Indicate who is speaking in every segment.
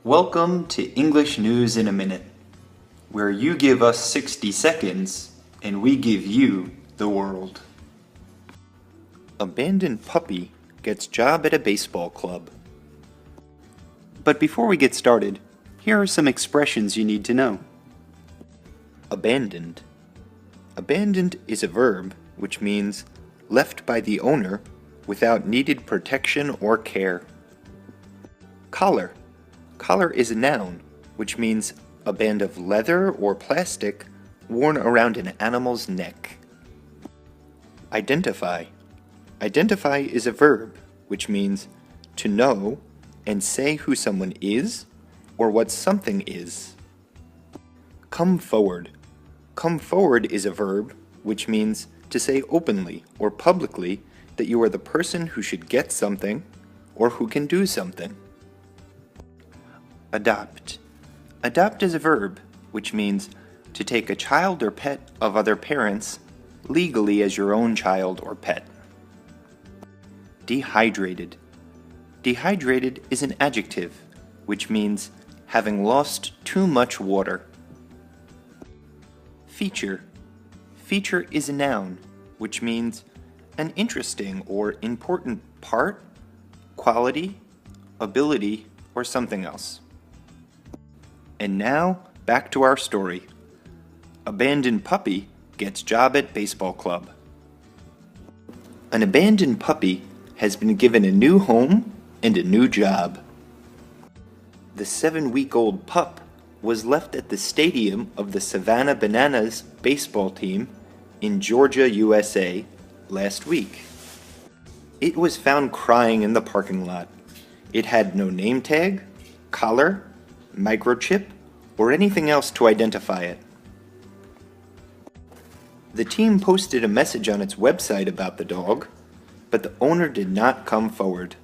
Speaker 1: Welcome to English News in a Minute, where you give us 60 seconds and we give you the world. Abandoned puppy gets job at a baseball club. But before we get started, here are some expressions you need to know. Abandoned. Abandoned is a verb which means left by the owner without needed protection or care. Collar. Collar is a noun, which means a band of leather or plastic worn around an animal's neck. Identify. Identify is a verb, which means to know and say who someone is or what something is. Come forward. Come forward is a verb, which means to say openly or publicly that you are the person who should get something or who can do something. Adopt. Adopt is a verb, which means to take a child or pet of other parents legally as your own child or pet. Dehydrated. Dehydrated is an adjective, which means having lost too much water. Feature. Feature is a noun, which means an interesting or important part, quality, ability, or something else. And now, back to our story. Abandoned puppy gets job at baseball club. An abandoned puppy has been given a new home and a new job. The 7-week-old pup was left at the stadium of the Savannah Bananas baseball team in Georgia, USA, last week. It was found crying in the parking lot. It had no name tag, collar, microchip, or anything else to identify it. The team posted a message on its website about the dog, but the owner did not come forward.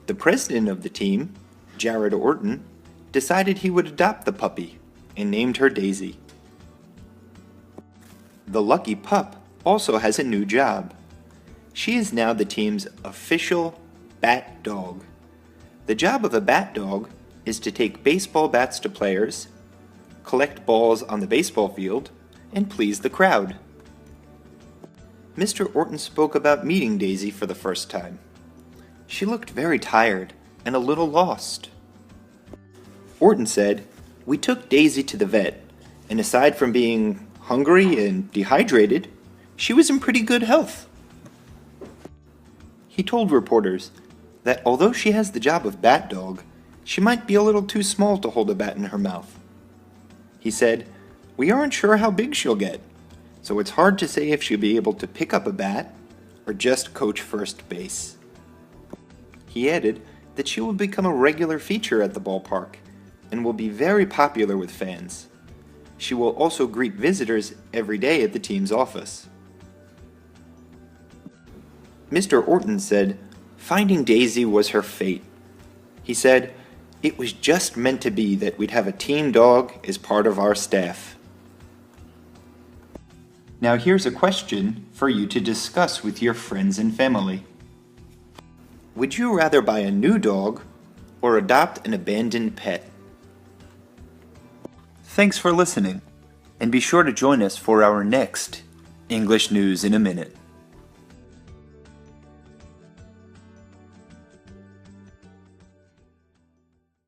Speaker 1: The president of the team, Jared Orton, decided he would adopt the puppy and named her Daisy. The lucky pup also has a new job. She is now the team's official bat dog. The job of a bat dog is to take baseball bats to players, collect balls on the baseball field, and please the crowd. Mr. Orton spoke about meeting Daisy for the first time. She looked very tired and a little lost. Orton said, "We took Daisy to the vet, and aside from being hungry and dehydrated, she was in pretty good health." He told reporters that although she has the job of bat dog, she might be a little too small to hold a bat in her mouth. He said, "We aren't sure how big she'll get, so it's hard to say if she'll be able to pick up a bat or just coach first base." He added that she will become a regular feature at the ballpark and will be very popular with fans. She will also greet visitors every day at the team's office. Mr. Orton said finding Daisy was her fate. He said, "It was just meant to be that we'd have a team dog as part of our staff." Now here's a question for you to discuss with your friends and family. Would you rather buy a new dog or adopt an abandoned pet? Thanks for listening, and be sure to join us for our next English News in a Minute.